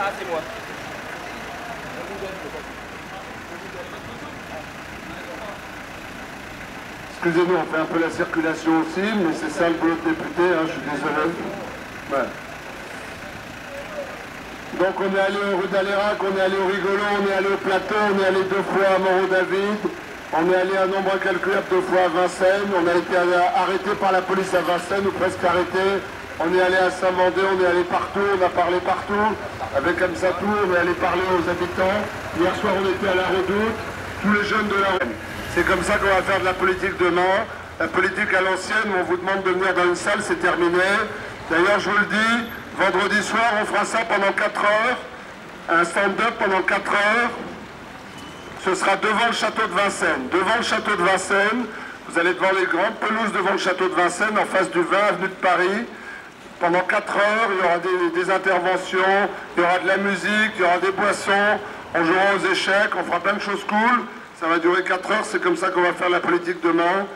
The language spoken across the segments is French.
Ça, c'est moi. Excusez-nous, on fait un peu la circulation aussi, mais c'est ça le boulot de député, hein, je suis désolé. Ouais. Donc on est allé au rue d'Alérac, on est allé au Rigolo, on est allé au Plateau, on est allé 2 fois à Moreau-David, on est allé un nombre incalculable 2 fois à Vincennes, on a été arrêté par la police à Vincennes, ou presque arrêté, on est allé à Saint-Mandé, on est allé partout, on a parlé partout, avec Amsatou, on est allé parler aux habitants, hier soir on était à la Redoute, tous les jeunes de la Reine. C'est comme ça qu'on va faire de la politique demain, la politique à l'ancienne où on vous demande de venir dans une salle, c'est terminé. D'ailleurs je vous le dis, vendredi soir, on fera ça pendant 4 heures, un stand-up pendant 4 heures. Ce sera devant le château de Vincennes. Devant le château de Vincennes, vous allez devant les grandes pelouses devant le château de Vincennes, en face du 20 avenue de Paris. Pendant 4 heures, il y aura des interventions, il y aura de la musique, il y aura des boissons, on jouera aux échecs, on fera plein de choses cool. Ça va durer 4 heures, c'est comme ça qu'on va faire la politique demain.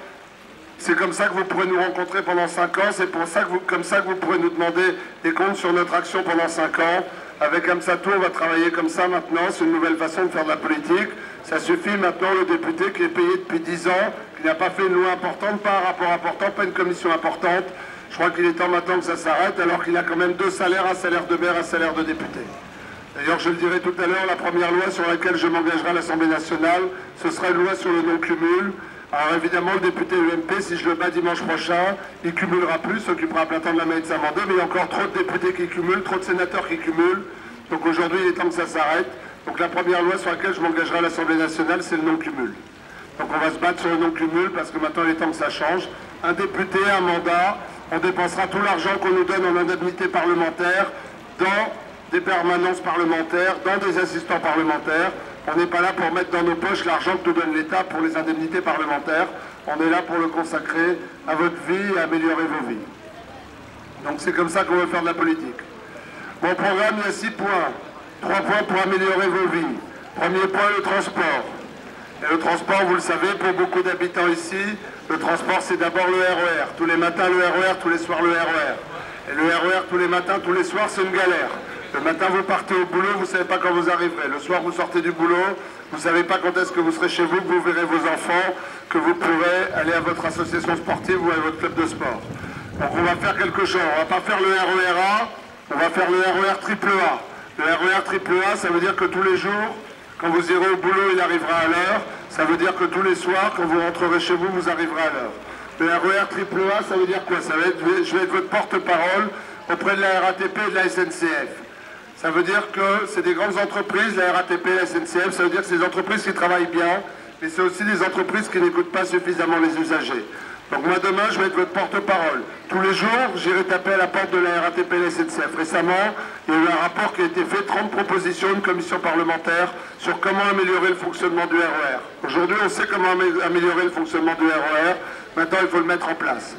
C'est comme ça que vous pourrez nous rencontrer pendant 5 ans, c'est comme ça que vous pourrez nous demander des comptes sur notre action pendant 5 ans. Avec Amsatou, on va travailler comme ça maintenant, c'est une nouvelle façon de faire de la politique. Ça suffit maintenant, le député qui est payé depuis 10 ans, qui n'a pas fait une loi importante, pas un rapport important, pas une commission importante. Je crois qu'il est temps maintenant que ça s'arrête, alors qu'il a quand même 2 salaires, un salaire de maire, un salaire de député. D'ailleurs, je le dirai tout à l'heure, la première loi sur laquelle je m'engagerai à l'Assemblée nationale, ce sera une loi sur le non-cumul. Alors évidemment, le député UMP, si je le bats dimanche prochain, il cumulera plus, s'occupera à plein temps de la mairie de Saint-Mandé, mais il y a encore trop de députés qui cumulent, trop de sénateurs qui cumulent. Donc aujourd'hui, il est temps que ça s'arrête. Donc la première loi sur laquelle je m'engagerai à l'Assemblée nationale, c'est le non-cumul. Donc on va se battre sur le non-cumul parce que maintenant, il est temps que ça change. Un député, un mandat, on dépensera tout l'argent qu'on nous donne en indemnité parlementaire dans des permanences parlementaires, dans des assistants parlementaires. On n'est pas là pour mettre dans nos poches l'argent que nous donne l'État pour les indemnités parlementaires. On est là pour le consacrer à votre vie et à améliorer vos vies. Donc c'est comme ça qu'on veut faire de la politique. Mon programme, il y a 6 points. 3 points pour améliorer vos vies. Premier point, le transport. Et le transport, vous le savez, pour beaucoup d'habitants ici, le transport c'est d'abord le RER. Tous les matins le RER, tous les soirs le RER. Et le RER tous les matins, tous les soirs, c'est une galère. Le matin, vous partez au boulot, vous ne savez pas quand vous arriverez. Le soir, vous sortez du boulot, vous ne savez pas quand est-ce que vous serez chez vous, que vous verrez vos enfants, que vous pourrez aller à votre association sportive ou à votre club de sport. Donc on va faire quelque chose. On ne va pas faire le RER-A, on va faire le RER triple A. Le RER triple A, ça veut dire que tous les jours, quand vous irez au boulot, il arrivera à l'heure. Ça veut dire que tous les soirs, quand vous rentrerez chez vous, vous arriverez à l'heure. Le RER triple A, ça veut dire quoi? Ça va être, je vais être votre porte-parole auprès de la RATP et de la SNCF. Ça veut dire que c'est des grandes entreprises, la RATP, la SNCF, ça veut dire que c'est des entreprises qui travaillent bien, mais c'est aussi des entreprises qui n'écoutent pas suffisamment les usagers. Donc moi demain, je vais être votre porte-parole. Tous les jours, j'irai taper à la porte de la RATP et la SNCF. Récemment, il y a eu un rapport qui a été fait, 30 propositions, une commission parlementaire, sur comment améliorer le fonctionnement du RER. Aujourd'hui, on sait comment améliorer le fonctionnement du RER. Maintenant, il faut le mettre en place.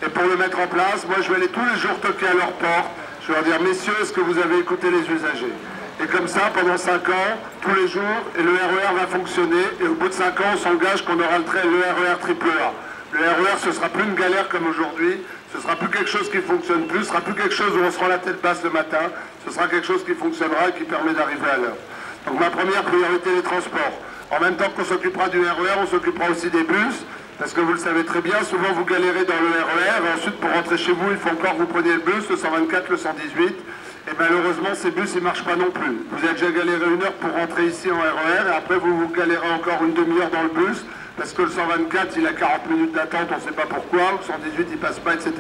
Et pour le mettre en place, moi je vais aller tous les jours toquer à leur porte. Je vais leur dire, messieurs, est-ce que vous avez écouté les usagers? Et comme ça, pendant 5 ans, tous les jours, et le RER va fonctionner. Et au bout de 5 ans, on s'engage qu'on aura le RER triple A. Le RER, ce ne sera plus une galère comme aujourd'hui. Ce ne sera plus quelque chose qui ne fonctionne plus. Ce ne sera plus quelque chose où on se rend la tête basse le matin. Ce sera quelque chose qui fonctionnera et qui permet d'arriver à l'heure. Donc ma première priorité, les transports. En même temps qu'on s'occupera du RER, on s'occupera aussi des bus. Parce que vous le savez très bien, souvent vous galérez dans le RER, et ensuite pour rentrer chez vous, il faut encore que vous preniez le bus, le 124, le 118, et malheureusement ces bus ils ne marchent pas non plus. Vous avez déjà galéré 1 heure pour rentrer ici en RER, et après vous galérez encore une demi-heure dans le bus, parce que le 124 il a 40 minutes d'attente, on ne sait pas pourquoi, le 118 il passe pas, etc.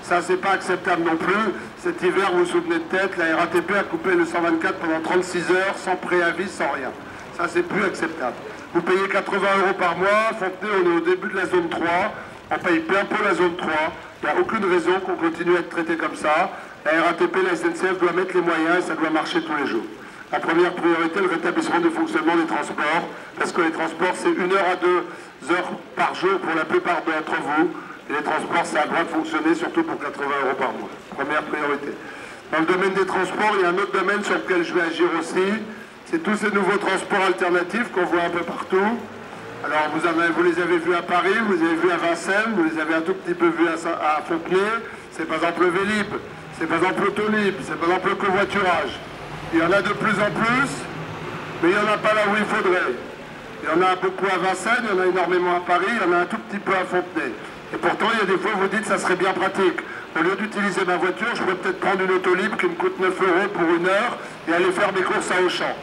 Ça c'est pas acceptable non plus. Cet hiver, vous vous souvenez de tête, la RATP a coupé le 124 pendant 36 heures, sans préavis, sans rien. Ça c'est plus acceptable. Vous payez 80 € par mois, Fontenay, on est au début de la zone 3, on paye plein pot la zone 3, il n'y a aucune raison qu'on continue à être traité comme ça. La RATP, la SNCF doit mettre les moyens et ça doit marcher tous les jours. La première priorité, le rétablissement du fonctionnement des transports, parce que les transports c'est 1 heure à 2 heures par jour pour la plupart d'entre vous, et les transports ça a le droit de fonctionner surtout pour 80 € par mois. Première priorité. Dans le domaine des transports, il y a un autre domaine sur lequel je vais agir aussi. C'est tous ces nouveaux transports alternatifs qu'on voit un peu partout. Alors vous les avez vus à Paris, vous les avez vus à Vincennes, vous les avez un tout petit peu vus à Fontenay. C'est par exemple le Vélib, c'est par exemple l'autolib, c'est par exemple le covoiturage. Il y en a de plus en plus, mais il n'y en a pas là où il faudrait. Il y en a beaucoup à Vincennes, il y en a énormément à Paris, il y en a un tout petit peu à Fontenay. Et pourtant, il y a des fois où vous dites que ça serait bien pratique. Au lieu d'utiliser ma voiture, je pourrais peut-être prendre une auto libre qui me coûte 9 € pour 1 heure et aller faire mes courses à Auchan.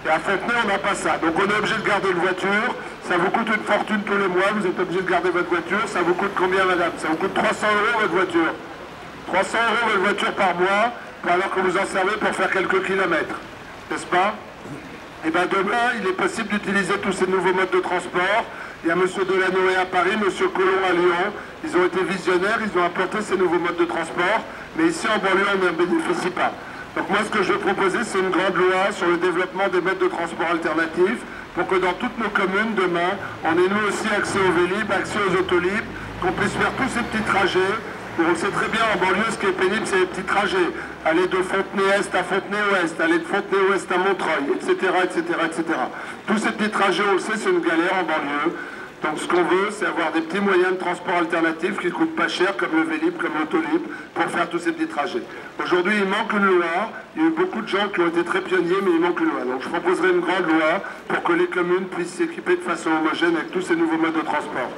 Et à Fontenay, on n'a pas ça. Donc on est obligé de garder une voiture, ça vous coûte une fortune tous les mois, vous êtes obligé de garder votre voiture, ça vous coûte combien, madame? Ça vous coûte 300 € votre voiture. 300 € votre voiture par mois, alors que vous en servez pour faire quelques kilomètres. N'est-ce pas? Et bien demain, il est possible d'utiliser tous ces nouveaux modes de transport. Il y a M. Delanoë à Paris, M. Collomb à Lyon. Ils ont été visionnaires, ils ont implanté ces nouveaux modes de transport. Mais ici, en banlieue, on n'en bénéficie pas. Donc moi, ce que je vais proposer, c'est une grande loi sur le développement des modes de transport alternatifs pour que dans toutes nos communes, demain, on ait nous aussi accès au Vélib, accès aux autolibres, qu'on puisse faire tous ces petits trajets. On le sait très bien, en banlieue, ce qui est pénible, c'est les petits trajets. Aller de Fontenay-Est à Fontenay-Ouest, aller de Fontenay-Ouest à Montreuil, etc., etc., etc. Tous ces petits trajets, on le sait, c'est une galère en banlieue. Donc ce qu'on veut, c'est avoir des petits moyens de transport alternatifs qui ne coûtent pas cher, comme le Vélib, comme l'autolib, pour faire tous ces petits trajets. Aujourd'hui, il manque une loi. Il y a eu beaucoup de gens qui ont été très pionniers, mais il manque une loi. Donc je proposerai une grande loi pour que les communes puissent s'équiper de façon homogène avec tous ces nouveaux modes de transport.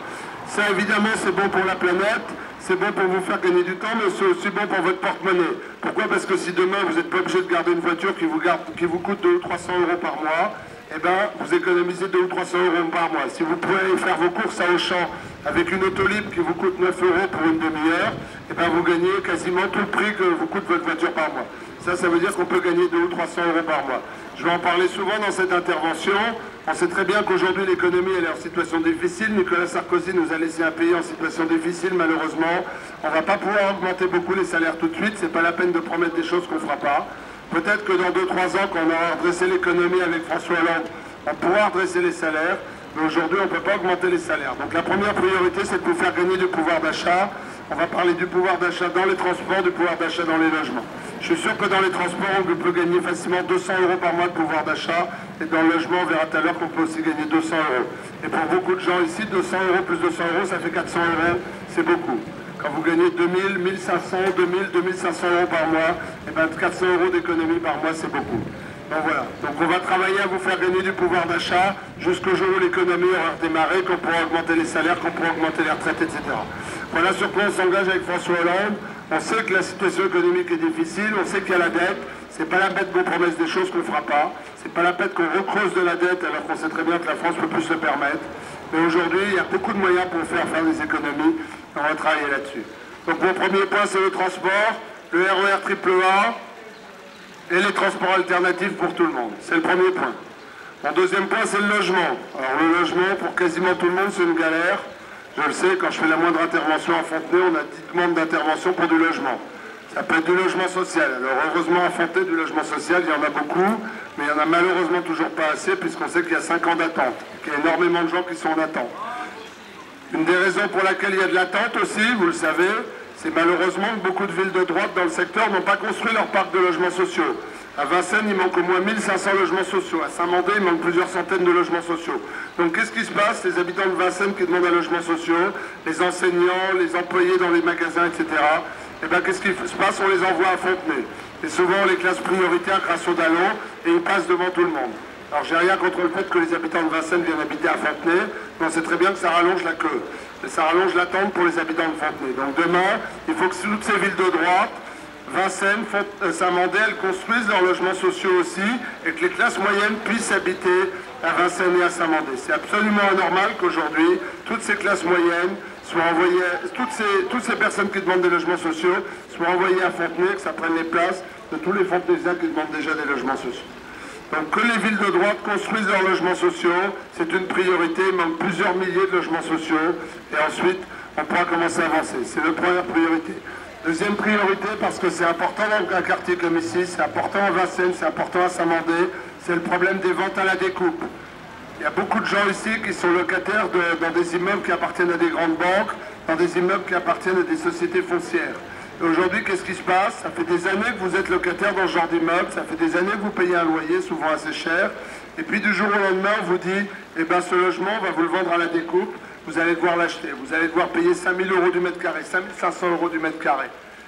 Ça, évidemment, c'est bon pour la planète, c'est bon pour vous faire gagner du temps, mais c'est aussi bon pour votre porte-monnaie. Pourquoi? Parce que si demain, vous n'êtes pas obligé de garder une voiture qui vous coûte 200 ou 300 € par mois, eh bien, vous économisez 200 ou 300 € par mois. Si vous pouvez aller faire vos courses à Auchan avec une auto libre qui vous coûte 9 € pour une demi-heure, eh bien, vous gagnez quasiment tout le prix que vous coûte votre voiture par mois. Ça veut dire qu'on peut gagner 200 ou 300 € par mois. Je vais en parler souvent dans cette intervention. On sait très bien qu'aujourd'hui, l'économie est en situation difficile. Nicolas Sarkozy nous a laissé un pays en situation difficile, malheureusement. On ne va pas pouvoir augmenter beaucoup les salaires tout de suite. Ce n'est pas la peine de promettre des choses qu'on ne fera pas. Peut-être que dans 2-3 ans, quand on aura redressé l'économie avec François Hollande, on pourra redresser les salaires. Mais aujourd'hui, on ne peut pas augmenter les salaires. Donc la première priorité, c'est de vous faire gagner du pouvoir d'achat. On va parler du pouvoir d'achat dans les transports, du pouvoir d'achat dans les logements. Je suis sûr que dans les transports, on peut gagner facilement 200 € par mois de pouvoir d'achat. Et dans le logement, on verra tout à l'heure qu'on peut aussi gagner 200 €. Et pour beaucoup de gens ici, 200 € plus 200 €, ça fait 400 €. C'est beaucoup. Quand vous gagnez 2000, 1500, 2000, 2500 € par mois, et bien 400 € d'économie par mois, c'est beaucoup. Donc voilà. Donc on va travailler à vous faire gagner du pouvoir d'achat jusqu'au jour où l'économie aura redémarré, qu'on pourra augmenter les salaires, qu'on pourra augmenter les retraites, etc. Voilà sur quoi on s'engage avec François Hollande. On sait que la situation économique est difficile, on sait qu'il y a la dette. C'est pas la peine qu'on promesse des choses qu'on ne fera pas. C'est pas la peine qu'on recreuse de la dette alors qu'on sait très bien que la France ne peut plus se le permettre. Mais aujourd'hui, il y a beaucoup de moyens pour faire des économies. On va travailler là-dessus. Donc mon premier point, c'est le transport, le RER AAA et les transports alternatifs pour tout le monde. C'est le premier point. Mon deuxième point, c'est le logement. Alors le logement, pour quasiment tout le monde, c'est une galère. Je le sais, quand je fais la moindre intervention à Fontenay, on a 10 demandes d'intervention pour du logement. Ça peut être du logement social. Alors heureusement à Fontenay, du logement social, il y en a beaucoup, mais il n'y en a malheureusement toujours pas assez, puisqu'on sait qu'il y a 5 ans d'attente, qu'il y a énormément de gens qui sont en attente. Une des raisons pour laquelle il y a de l'attente aussi, vous le savez, c'est malheureusement que beaucoup de villes de droite dans le secteur n'ont pas construit leur parc de logements sociaux. À Vincennes, il manque au moins 1500 logements sociaux. À Saint-Mandé, il manque plusieurs centaines de logements sociaux. Donc qu'est-ce qui se passe? Les habitants de Vincennes qui demandent un logement social, les enseignants, les employés dans les magasins, etc. Eh bien qu'est-ce qui se passe? On les envoie à Fontenay. Et souvent les classes prioritaires grâce au Dallon, et ils passent devant tout le monde. Alors j'ai rien contre le fait que les habitants de Vincennes viennent habiter à Fontenay, mais on sait très bien que ça rallonge la queue. Et ça rallonge l'attente pour les habitants de Fontenay. Donc demain, il faut que toutes ces villes de droite, Vincennes, Saint-Mandé, elles construisent leurs logements sociaux aussi, et que les classes moyennes puissent habiter à Vincennes et à Saint-Mandé. C'est absolument anormal qu'aujourd'hui, toutes ces classes moyennes soient envoyées, toutes ces personnes qui demandent des logements sociaux soient envoyées à Fontenay, que ça prenne les places de tous les Fontenaisiens qui demandent déjà des logements sociaux. Donc que les villes de droite construisent leurs logements sociaux, c'est une priorité, il manque plusieurs milliers de logements sociaux, et ensuite on pourra commencer à avancer. C'est la première priorité. Deuxième priorité, parce que c'est important dans un quartier comme ici, c'est important à Vincennes, c'est important à Saint-Mandé, c'est le problème des ventes à la découpe. Il y a beaucoup de gens ici qui sont locataires dans des immeubles qui appartiennent à des grandes banques, dans des immeubles qui appartiennent à des sociétés foncières. Et aujourd'hui, qu'est-ce qui se passe? Ça fait des années que vous êtes locataire dans ce genre d'immeuble, ça fait des années que vous payez un loyer, souvent assez cher, et puis du jour au lendemain, on vous dit, eh bien ce logement, on va vous le vendre à la découpe, vous allez devoir l'acheter, vous allez devoir payer 5000 € du mètre carré, 5500 € du mètre carré.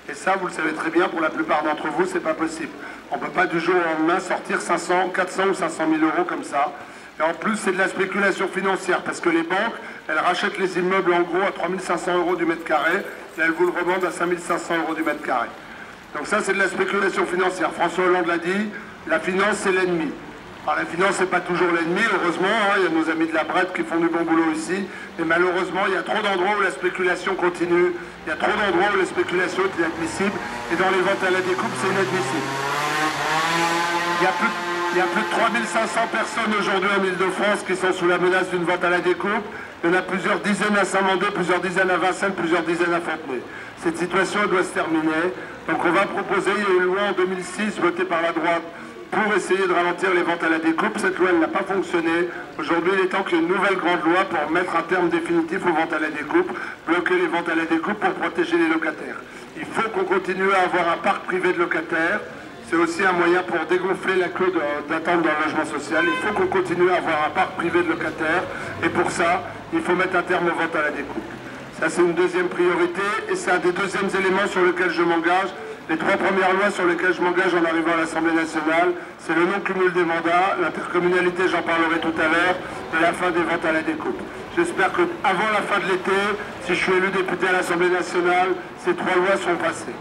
Et ça, vous le savez très bien, pour la plupart d'entre vous, c'est pas possible. On ne peut pas du jour au lendemain sortir 400 ou 500 000 euros comme ça. Et en plus, c'est de la spéculation financière, parce que les banques, elles rachètent les immeubles en gros à 3 500 euros du mètre carré, et elles vous le revendent à 5 500 euros du mètre carré. Donc ça, c'est de la spéculation financière. François Hollande l'a dit, la finance, c'est l'ennemi. Alors la finance, c'est pas toujours l'ennemi, heureusement, hein, il y a nos amis de la Brette qui font du bon boulot ici, mais malheureusement, il y a trop d'endroits où la spéculation continue, il y a trop d'endroits où la spéculation est inadmissible, et dans les ventes à la découpe, c'est inadmissible. Il y a plus de 3500 personnes aujourd'hui en Ile-de-France qui sont sous la menace d'une vente à la découpe. Il y en a plusieurs dizaines à Saint-Mandé, plusieurs dizaines à Vincennes, plusieurs dizaines à Fontenay. Cette situation doit se terminer. Donc on va proposer, il y a eu une loi en 2006 votée par la droite pour essayer de ralentir les ventes à la découpe. Cette loi n'a pas fonctionné. Aujourd'hui, il est temps qu'il y ait une nouvelle grande loi pour mettre un terme définitif aux ventes à la découpe, bloquer les ventes à la découpe pour protéger les locataires. Il faut qu'on continue à avoir un parc privé de locataires. C'est aussi un moyen pour dégonfler la queue d'attente dans le logement social. Il faut qu'on continue à avoir un parc privé de locataires. Et pour ça, il faut mettre un terme aux ventes à la découpe. Ça, c'est une deuxième priorité. Et c'est un des deuxièmes éléments sur lequel je m'engage. Les trois premières lois sur lesquelles je m'engage en arrivant à l'Assemblée nationale, c'est le non-cumul des mandats, l'intercommunalité, j'en parlerai tout à l'heure, et la fin des ventes à la découpe. J'espère qu'avant la fin de l'été, si je suis élu député à l'Assemblée nationale, ces trois lois seront passées.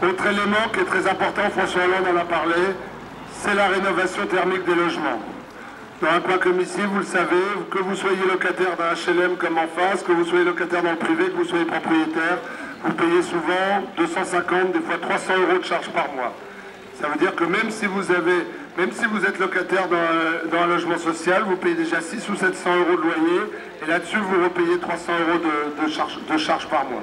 Autre élément qui est très important, François Hollande en a parlé, c'est la rénovation thermique des logements. Dans un coin comme ici, vous le savez, que vous soyez locataire d'un HLM comme en face, que vous soyez locataire dans le privé, que vous soyez propriétaire, vous payez souvent 250, des fois 300 euros de charges par mois. Ça veut dire que même si vous êtes locataire dans un logement social, vous payez déjà 600 ou 700 euros de loyer, et là-dessus, vous repayez 300 euros de charges par mois.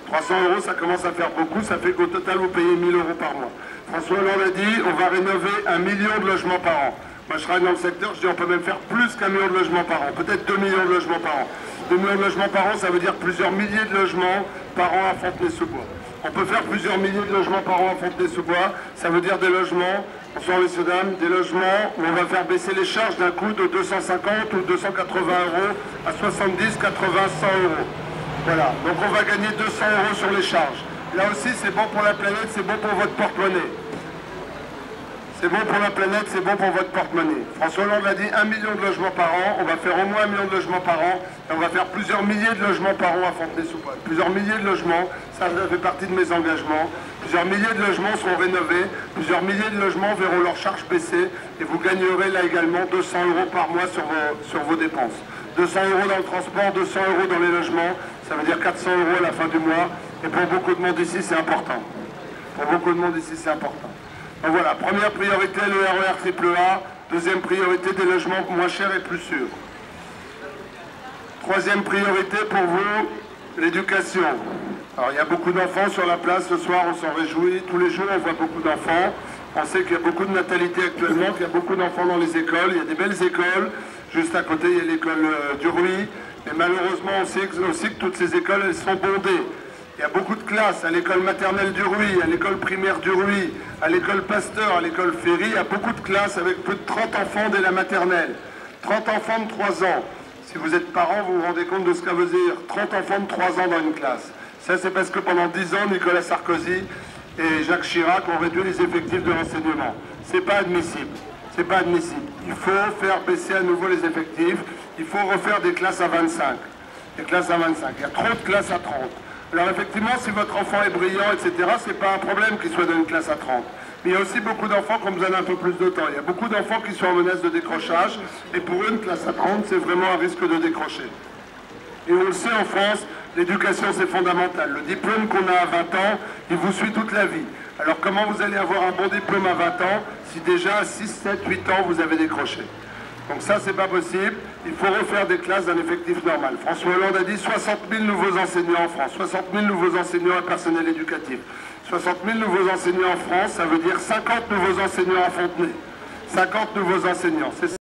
300 euros, ça commence à faire beaucoup, ça fait qu'au total, vous payez 1000 euros par mois. François Hollande a dit, on va rénover 1 million de logements par an. Moi, je travaille dans le secteur, je dis, on peut même faire plus qu'1 million de logements par an, peut-être 2 millions de logements par an. 2 millions de logements par an, ça veut dire plusieurs milliers de logements par an à Fontenay-sous-Bois. On peut faire plusieurs milliers de logements par an à Fontenay-sous-Bois, ça veut dire des logements, bonsoir messieurs dames, des logements où on va faire baisser les charges d'un coût de 250 ou 280 euros à 70, 80, 100 euros. Voilà, donc on va gagner 200 euros sur les charges. Là aussi, c'est bon pour la planète, c'est bon pour votre porte-monnaie. C'est bon pour la planète, c'est bon pour votre porte-monnaie. François Hollande a dit 1 million de logements par an, on va faire au moins 1 million de logements par an, et on va faire plusieurs milliers de logements par an à Fontenay-sous-Bois. Plusieurs milliers de logements, ça fait partie de mes engagements. Plusieurs milliers de logements seront rénovés, plusieurs milliers de logements verront leurs charges baisser, et vous gagnerez là également 200 euros par mois sur vos dépenses. 200 euros dans le transport, 200 euros dans les logements, ça veut dire 400 euros à la fin du mois, et pour beaucoup de monde ici, c'est important. Pour beaucoup de monde ici, c'est important. Donc voilà, première priorité, le RER AAA. Deuxième priorité, des logements moins chers et plus sûrs. Troisième priorité pour vous, l'éducation. Alors il y a beaucoup d'enfants sur la place ce soir, on s'en réjouit. Tous les jours, on voit beaucoup d'enfants. On sait qu'il y a beaucoup de natalité actuellement, qu'il y a beaucoup d'enfants dans les écoles. Il y a des belles écoles. Juste à côté, il y a l'école du Ruy. Mais malheureusement, on sait aussi que toutes ces écoles, elles sont bondées. Il y a beaucoup de classes à l'école maternelle du Ruy, à l'école primaire du Ruy, à l'école Pasteur, à l'école Ferry. Il y a beaucoup de classes avec plus de 30 enfants dès la maternelle. 30 enfants de 3 ans. Si vous êtes parent, vous vous rendez compte de ce que ça veut dire. 30 enfants de 3 ans dans une classe. Ça, c'est parce que pendant 10 ans, Nicolas Sarkozy et Jacques Chirac ont réduit les effectifs de l'enseignement. C'est pas admissible. C'est pas admissible. Il faut faire baisser à nouveau les effectifs. Il faut refaire des classes à 25. Des classes à 25. Il y a trop de classes à 30. Alors effectivement, si votre enfant est brillant, etc., c'est pas un problème qu'il soit dans une classe à 30. Mais il y a aussi beaucoup d'enfants qui ont besoin d'un peu plus de temps. Il y a beaucoup d'enfants qui sont en menace de décrochage, et pour eux, une classe à 30, c'est vraiment un risque de décrocher. Et on le sait en France, l'éducation c'est fondamental. Le diplôme qu'on a à 20 ans, il vous suit toute la vie. Alors comment vous allez avoir un bon diplôme à 20 ans si déjà à 6, 7, 8 ans vous avez décroché? Donc ça, c'est pas possible. Il faut refaire des classes d'un effectif normal. François Hollande a dit 60 000 nouveaux enseignants en France, 60 000 nouveaux enseignants et personnel éducatif. 60 000 nouveaux enseignants en France, ça veut dire 50 nouveaux enseignants à Fontenay. 50 nouveaux enseignants.